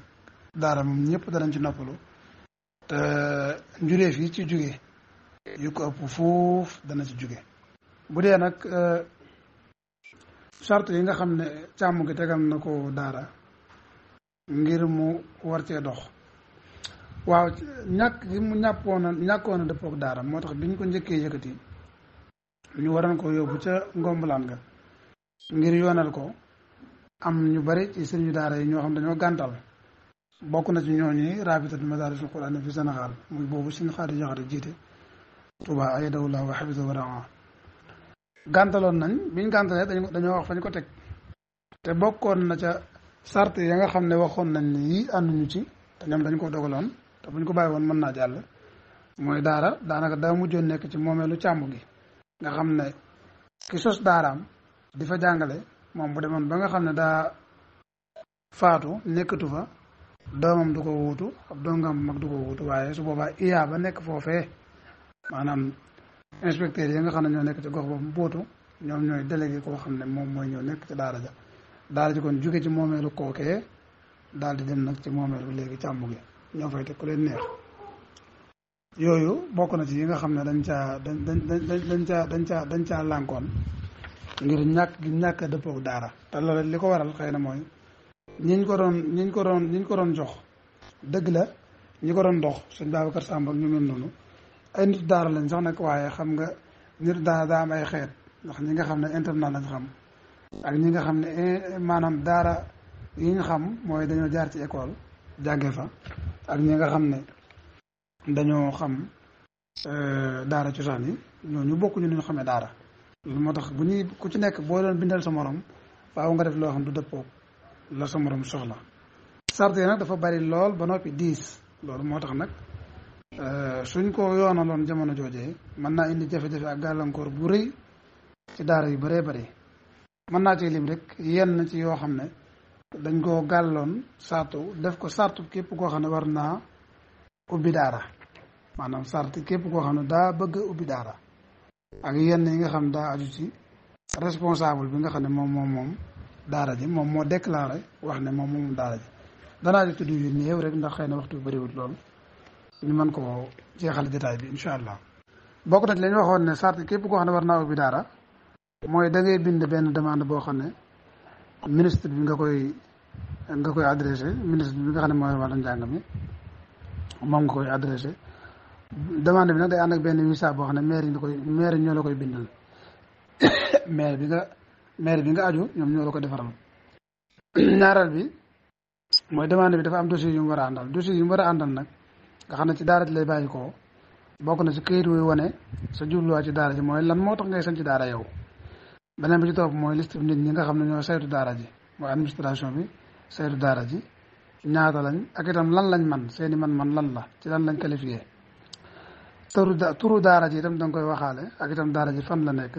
Speaker 2: daara moom ñëpp danañ ci noppalu te njureef yi ci jóge yu ko ëpp foofu dana ci jóge bu dee nag charte yi nga xam ne càmm gi tegal na ko daara ngir mu war cee dox waaw ñàkk gi mu ñàkkoon a dëppook daara moo tax bi ñu ko njëkkee yëkkati ñu waroon ko yóbbu ca ngombalaan ga ngir yoonal ko am ñu bari ci sëriñu daara yi ñoo xam dañoo gàntal bokk na ci ñooñu rabitatu madarisul Qur'an fi Sénégal muy boobu suñu xaari jaxate jiite Touba ayadahullah wa hafizahu wa raa gàntaloon nañ biñ gàntalee dañoo wax fañ ko teg te bokkoon na ca sart ya nga xam ne waxoon nañ ne yii ànduñu ci te ñoom dañ ko dogaloon te buñ ko bàyyi woon mën naa jàll mooy daara daanaka daa mujjoon nekk ci moomeelu càmm gi nga xam ne ki sos daaraam di fa jàngale moom bu demoon ba nga xam ne daa faatu nekkatu fa doomam du ko wuutu ab dongam mag du ko wuutu waaye su boobaa iya ba nekk foofee maanaam inspecteur yi nga xam ne ñoo nekk ci gox boobu mbootu ñoom ñooy délégué koo xam ne moom mooy ñëw nekk ci daara ja daara ji kon jóge ci moomeelu kookee daal di dem nag ci moomeelu léegi càmm gi ñoo fay teg ku leen neex yooyu bokk na ci yi nga xam ne dañ caa lànkoon ngir ñàkk a dëppoog daara te loolu li ko waral xëy na mooy ñiñ ko doon jox dëgg la ñi ko doon dox sëñ Babacar Samb ak ñu mel noonu ay nit daara lañ sax nag waaye xam nga nit daara daa am ay xeet ndax ñi nga xam ne internat lañ xam ak ñi nga xam ne maanaam daara yi ñu xam mooy dañoo jaar ci école jànge fa ak ñi nga xam ne dañoo xam daara cosaan yi ñooñu bokkuñu ni ñu xamee daara loolu moo tax bu ñuy ku ci nekk boo doon bindal sa morom faaw nga def loo xam du dëppoo la sa morom soxla sart yi nag dafa bari lool ba noppi diis loolu moo tax nag suñ ko yoonaloon jamono joojee mën naa indi jafe-jafe ak gàllankoor bu rëy ci daara yu bëree bëri mën naa ci lim rek yenn ci yoo xam ne dañ koo gàlloon sartu def ko sartu képp koo xam ne war naa ubbi daara maanaam sarti képp koo xam ne daa bëgg a ubbi daara ak yenn yi nga xam ne daa aju ci responsable bi nga xam ne moom daara ji moom moo déclaré wax ne moom daara ji danaa di tudd yu néew rek ndax xëy na waxtu bi bëriwut lool ñu mën koo jeexal jotaay bi incha allah bokk na ci li ñu waxoon ne sarti képp koo xam ne war naa ubbi daara mooy da ngay bind benn demande boo xam ne ministre bi nga koy adressé ministre bi nga xam ne mooy wàllu njàng mi moom nga koy adressé demande bi nag day ànd ak benn visa boo xam ne maire ñoo la koy bindal maire bi nga aju ñoom ñoo la ko defaral ñaareel bi mooy demande bi dafa am dossier yu mu war a àndal dossier yu mu war a àndal nag nga xam ne ci daara ji lay bàyyi ko bokk na ci këyit wuy wane sa jubluwaay ci daara ji mooy lan moo tax ngay sañ ci daara yow beneen bi ci topp mooy liste nit ñi nga xam ne ñoo saytu daara ji mooy administration bi saytu daara ji ñaata lañ ak itam lan lañ man seeni man lan la ci lan lañ qualifié turu daara ji itam da nga koy waxaale ak itam daara ji fan la nekk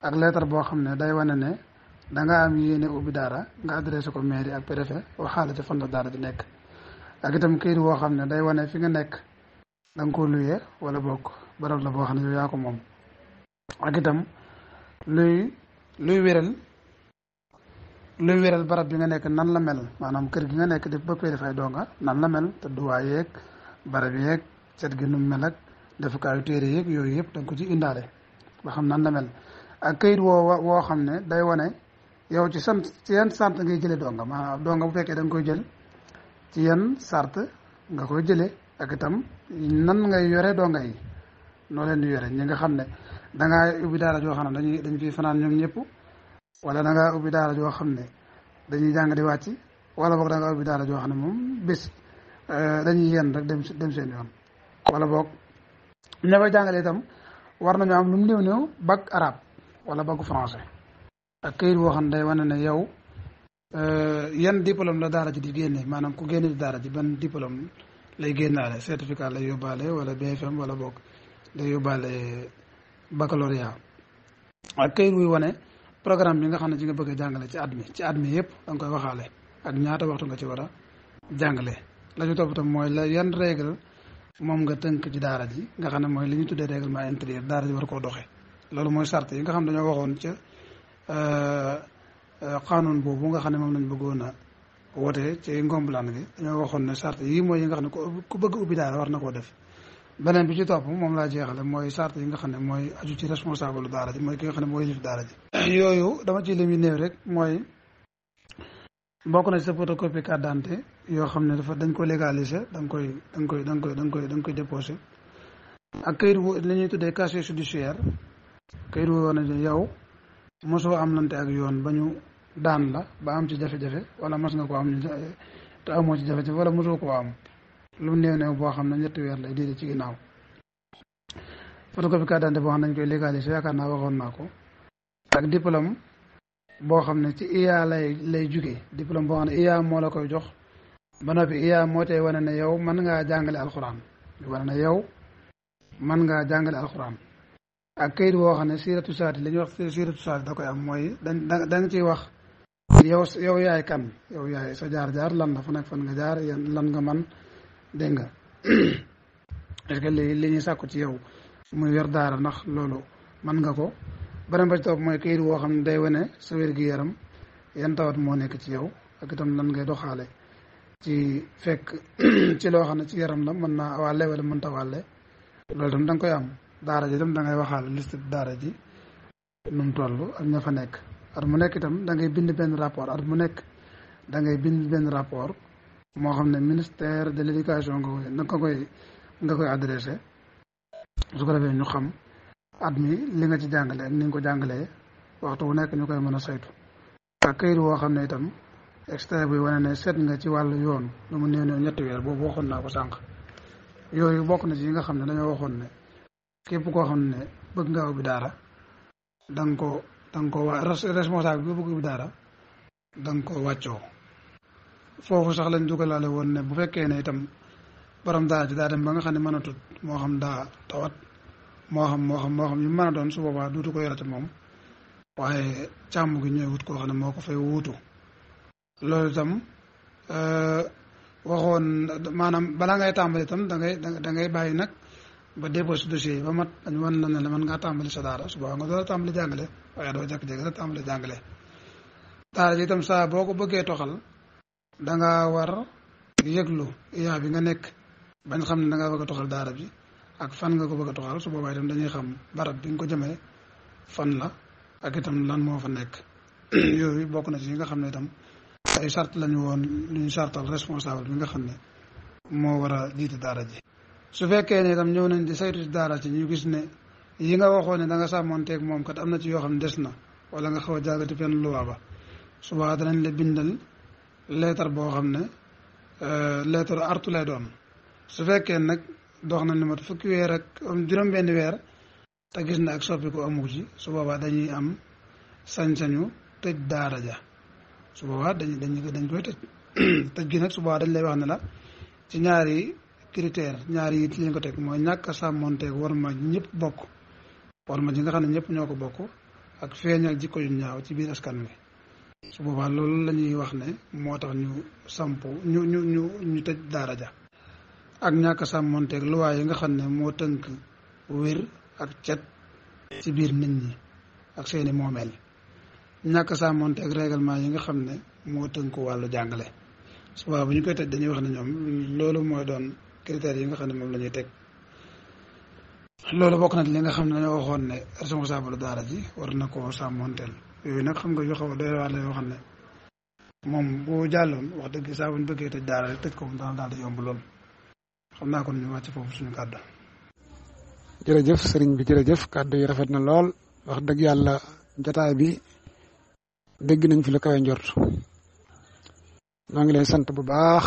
Speaker 2: ak lettre boo xam ne day wane ne da nga am yéene ubbi daara nga adressé ko mairie ak préfet waxaale ci fan la daara ji nekk ak itam këyit boo xam ne day wane fi nga nekk da nga ko luyee wala bokk barab la boo xam ne yow yaa ko moom ak itam luy wéral barab bi nga nekk nan la mel maanaam kër gi nga nekk def ba pay dafay donga nan la mel te duwaay yeeg barab yeeg set gi nu mel ak defukaayu téere yeeg yooyu yëpp da nga ko ci indaale ba xam nan la mel ak këyit woo xam ne day wane yow ci yan sant ngay jëlee donga maanaam donga bu fekkee da nga koy jël ci yan sart nga koy jëlee ak itam nan ngay yore donga yi noo leen di yore ñi nga xam ne da ngaa ubbi daara joo xam ne dañ fiy fanaan ñoom ñëpp wala da ngaa ubbi daara joo xam ne dañuy jàng di wàcc wala boog da ngaa ubbi daara joo xam ne moom bés dañuy yenn rek dem seen yoon wala boog ña fay jàngale itam war nañoo am lu mu néew bac arabe wala bac français ak këyit boo xam ne day wane ne yow yan diplôme la daara ji di génne maanaam ku génne di daara ji ban diplôme lay génnaale certificat lay yóbbaale wala BFM wala boog day yóbbaale baccalauréat ak këyit wuy wane programme bi nga xam ne ci nga bëgg a jàngale ci at mi yëpp da nga koy waxaale ak ñaata waxtu nga ci war a jàngale la ci topp tam mooy la yan règle moom nga tënk ci daara ji nga xam ne mooy li ñu tuddee règlement intérieur daara ji war koo doxee loolu mooy sart yi nga xam ne dañoo waxoon ca xaanoon boobu nga xam ne moom lañ bëggoon a wote ci ngombalaan gi dañoo waxoon ne sart yi mooy yi nga xam ne ku bëgg ubbi daara war na koo def beneen bi ci topp moom laa jeexale mooy sart yi nga xam ne mooy aju ci responsable daara ji mooy ki nga xam ne mooy yilif daara ji yooyu dama ci lim yu néew rek mooy bokk na ci sa photocopie carte d'identité yoo xam ne dañ ko légaliser da nga koy déposé ak këyit li ñuy tuddee casier judiciaire këyit woo na ne yow mosoo am lante ak yoon ba ñu daan la ba am ci jafe-jafe wala mos nga ko am te amoo ci jafe-jafe wala mosoo koo am lu néew boo xam ne ñetti weer lay diire ci ginnaaw photocopie carte d'identité boo xam ne dañ koy légaliser yaakaar naa waxoon naa ko ak diplôme boo xam ne ci IA lay jugee diplôme boo xam ne IA moo la koy jox ba noppi IA moo tey wane ne yow mën ngaa jàngale alxuraan wane ne yow mën ngaa jàngale alxuraan ak kayit woo xam ne siiratu saati li ñuy wax siiratu saati da koy am mooy da nga ciy wax yow yaay kan yow yaay sa jaar-jaar lan la fa nekk fan nga jaar lan nga man dégg nga est-ce que li ñuy sàkku ci yow muy yor daara ndax loolu man nga ko beneen ba ci topp mooy kayit woo xam ne day wane sa wér-gi-yaram yan tawat moo nekk ci yow ak itam lan ngay doxaale ci fekk ci loo xam ne ci yaram la mën naa wàlle wala mënta wàlle loolu itam da nga koy am daara ji itam da ngay waxaale liste daara ji nu mu toll ak ña fa nekk at mu nekk itam da ngay bind benn rapport at mu nekk da ngay bind benn rapport moo xam ne ministère de l'éducation nga koy adressé su ko defee ñu xam at mi li nga ci jàngale ak ni nga ko jàngalee waxtu wu nekk ñu koy mën a saytu ak këyit woo xam ne itam extrait bi wane ne seet nga ci wàllu yoon lu mu néew ñetti weer boobu waxoon naa ko sànq yooyu bokk na ci yi nga xam ne dañoo waxoon ne képp koo xam ne bëgg nga ubbi daara da nga ko responsable bi bëgg ubbi daara da nga ko wàccoo foofu sax lañ dugalaale woon ne bu fekkee ne itam borom daara ji daa dem ba nga xam ne mën a tut moo xam daa tawat moo xam yu mën a doon su boobaa duutu ko yorate moom waaye càmm gi ñooy wut koo xam ne moo ko fay wuutu loolu itam waxoon maanaam balaa ngay tàmbali itam da ngay bàyyi nag ba déposé dossier yi ba mat dañ wan la ne la mën ngaa tàmbali sa daara su boobaa nga door a tàmbali jàngale waaye doo jékki-jékki rek tàmbali jàngale daara ji itam saa boo ko bëggee toxal da nga war yëglu yaa bi nga nekk bañ xam ne da ngaa bëgg a toxal daara bi ak fan nga ko bëgg a toxal su boobaa itam dañuy xam barab bi nga ko jëmee fan la ak itam lan moo fa nekk yooyu bokk na ci yi nga xam ne itam ay sart lañu woon lu ñu sartal responsable bi nga xam ne moo war a jiite daara ji su fekkee ne itam ñëw nañ di saytu ci daara ci ñu gis ne yi nga waxoon ne da nga sàmmoonteeg moom kat am na ci yoo xam ne des na wala nga xaw a jàggati fenn luwaa ba subaa danañ la bindal leetar boo xam ne leetaru artu lay doon su fekkee nag dox na li mat fukki weer ak juróom-benni weer te gis na ak soppi ko amu ci su boobaa dañuy am sañ-sañu tëj daara ja su boobaa dañ koy tëj gi nag su boobaa dañ lay wax ne la ci ñaari critère ñaari yi ci lañ ko teg mooy ñàkk a sàmmonteeg war ma ñëpp bokk war ma ji nga xam ne ñëpp ñoo ko bokk ak feeñal jikko yu ñaaw ci biir askan wi su boobaa loolu la ñuy wax ne moo tax ñu samp ñu tëj daara ja ak ñàkk a sàmmonteeg luwaa yi nga xam ne moo tënk wér ak cet ci biir nit ñi ak seeni moomeel ñàkk a sàmmonteeg règlement yi nga xam ne moo tënk wàllu jàngale su boobaa bu ñu koy tëj dañuy wax ne ñoom loolu mooy doon critères yi nga xam ne moom la ñuy teg loolu bokk na li nga xam ne dañoo waxoon ne responsable daara ji war na koo sàmmonteel yooyu nag xam nga yoo xaw a doy waar la yoo xam ne moom bu jàlloon wax dëgg saa bu ñu bëggee tëj daara rek tëj ko dana daal di yomb lool xam naa kon ñu wàcc foofu suñu kàddu.
Speaker 1: jërëjëf sëriñ bi jërëjëf kàddu yi rafet na lool wax dëgg yàlla jotaay bi dégg nañ fi lu kawe njort ñoo ngi lay sant bu baax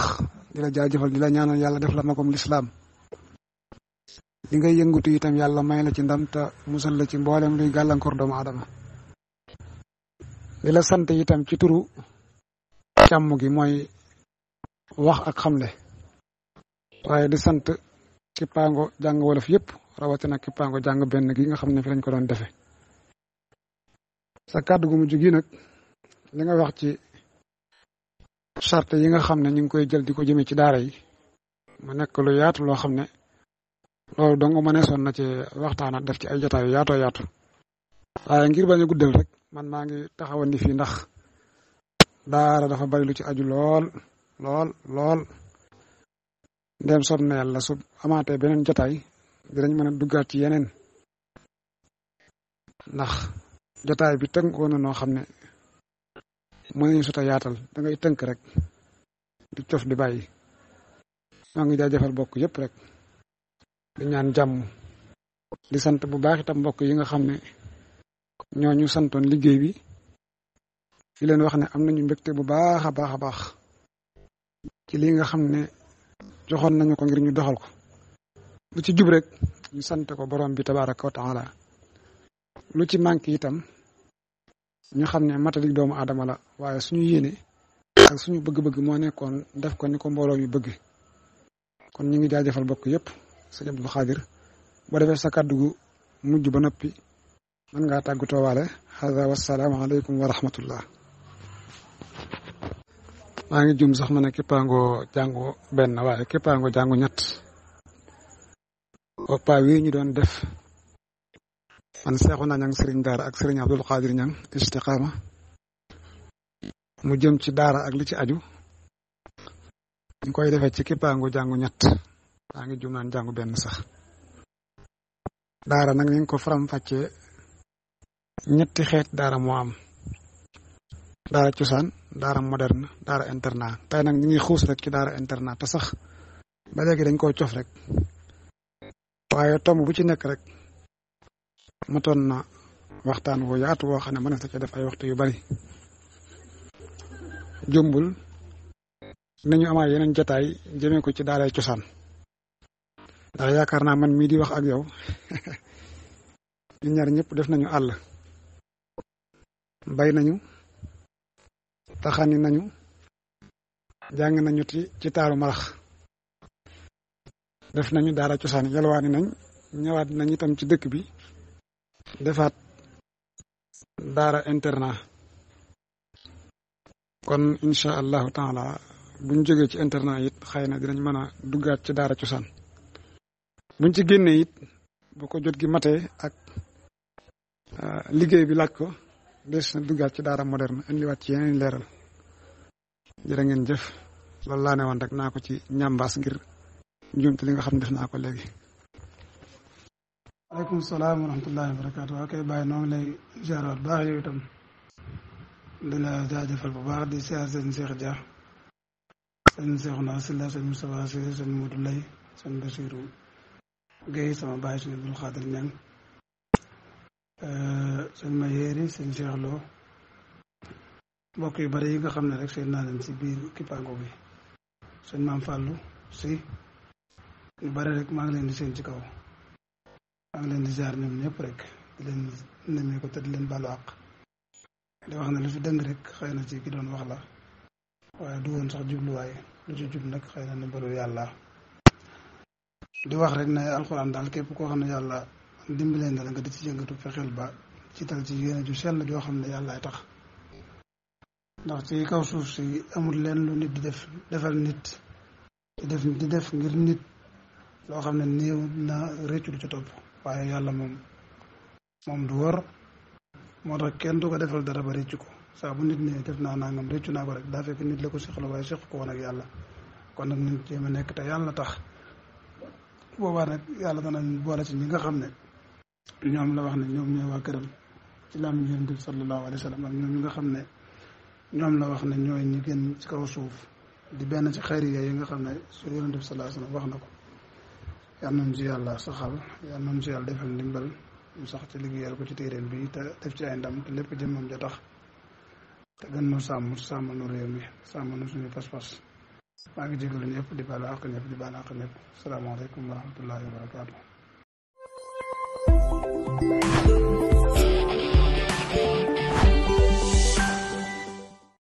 Speaker 1: di la jaajëfal di la ñaanal yàlla def la magum lislaam li ngay yëngutu itam yàlla may la ci ndam te musal la ci mboolem luy gàllankoor doomu aadama di la sant itam ci turu càmm gi mooy wax ak xamle waaye di sant kippaango jàng wolof yëpp rawatina kippaango jàng benn gi nga xam ne fi lañ ko doon defe sa kàddu gu mujj gi nag li nga wax ci charte yi nga xam ne ñu ngi koy jël di ko jëmee ci daara yi mu nekk lu yaatu loo xam ne loolu dong mëneesoon na ci waxtaan ak def ci ay jotaay yu yaatoo yaatu waaye ngir bañ a guddal rek man maa ngi taxawandi fii ndax daara dafa bari lu ci aju lool ndem soob na yàlla su amaatee beneen jotaay dinañ mën a duggaat ci yeneen ndax jotaay bi tënkoon na noo xam ne mënuñu sota yaatal da ngay tënk rek di cof di bàyyi maa ngi jaajëfal bokk yëpp rek di ñaan jàmm di sant bu baax itam mbokk yi nga xam ne ñooñu santoon liggéey bi di leen wax ne am nañu mbégte bu baax a baax ci li nga xam ne joxoon nañu ko ngir ñu doxal ko lu ci jub rek ñu sant ko borom bi tabaraka wa taala lu ci manqué itam ñu xam ne matalik doomu aadama la waaye suñu yéene ak suñu bëgg-bëgg moo nekkoon def ko ni ko mbooloo yu bëgg kon ñu ngi jaajëfal bokk yëpp sëñ Abdou Khadir boo defee sa kàddu gu mujj ba noppi mën ngaa tàggatoo waale hada wassalaamu aleykum wa rahmatullah. maa ngi jum sax ma ne képpaangoo jàngu benn waaye képpaangoo jàngu ñett oppa wi ñu doon def man Seexuna Ñang sëriñ daara ak sëriñ Abdul Qadir Ñang istiqaama mu jëm ci daara ak li ci aju ñu koy defee ci képpaangoo jàngu ñett maa ngi jum naan jàngu benn sax daara nag ñu ngi ko faram-fàccee ñetti xeet daara moo am daara cosaan daara moderne daara internat tey nag ñu ngi xuus rek ci daara internat te sax ba léegi dañ koo cof rek waaye tomb bu ci nekk rek matoon na waxtaan wu yaatu woo xam ne mën na ca def ay waxtu yu bari jumbul nañu amaat yeneen jotaay jëmee ko ci daaray cosaan ndax yaakaar naa man mii di wax ak yow ñu ñaar ñëpp def nañu àll bay nañu taxani nañu jàng nañu ci taaru marax def nañu daara cosaan yalwaani nañ ñëwaat nañ itam ci dëkk bi defaat daara internat kon insha allahu taala buñ jógee ci internat it xëy na dinañ mën a duggaat ci daara cosaan buñ ci génnee it bu ko jot gi matee ak liggéey bi laaj ko des na duggaat ci daara moderne indiwaat ci yeneen leeral jërë ngeen jëf loolu laa ne woon rek naa ko ci ñambaas ngir njuumte li nga xam ne def naa ko léegi.
Speaker 2: aleykum salaam wa rahmatullahi wa barakaatu. waa kay bàyyi noo ngi lay ziaraat baax yow itam di la jaajëfal bu baax di ziar seen Cheikh Dia seen Cheikhouna Sylla seen Moustapha Sy seen Modou Lay seen Bassirou Guèye sama baay seen Abdul Xaadir Ñang seen Mayeri seen Cheikh Lo mbokk yu bari yi nga xam ne rek seen naa leen si biir kippaango bi seen maam Fallou si ñu bari rek maa ngi leen di seen ci kaw maa ngi leen di ziar ñoom ñëpp rek di leen nemee ko te di leen baalu àq di wax ne lu fi dëng rek xëy na ci ki doon wax la waaye du woon sax jubluwaay lu ci jub nag xëy na ndimbalu yàlla di wax rek ne alxuraan daal képp koo xam ne yàlla dimbalee na la nga di ci yëngatu fexeel ba ci tal ci yéene ju sell joo xam ne yàllaay tax ndax ci kaw suuf si amul leen lu nit di defal nit di def ngir nit loo xam ne néew na réccu du ci topp waaye yàlla moom du wor moo tax kenn du ko defal dara ba réccu ko saa bu nit ne def naa nangam réccu naa ko rek daa fekk nit la ko seqal waaye seq ko woon ak yàlla kon nag nit jéem a nekk te yàlla tax boobaa nag yàlla dana boole ci ñi nga xam ne ñoom la wax ne ñoom ñooy waa këram ci làmmiñ Yonent bi sallallahu alayhi wa sallam ak ñoom ñi nga xam ne ñoom la wax ne ñooy ñi gën ci kaw suuf di benn ci xayriya yi nga xam ne su Yonent bi sallallahu alayhi wa sallam wax na ko yal nañu ci yàlla saxal yal nañu ci yàlla defal ndimbal ñu sax ci liggéeyal ko ci téeréem bi te def ci ay ndam te lépp jëmmam ja tax te gën noo sàmm nu réew mi sàmm nu suñu pas-pas maa ngi jégalu ñëpp di baal àq ñëpp di baal àq ñëpp salaamaaleykum wa rahmatullahi wa barakaatu.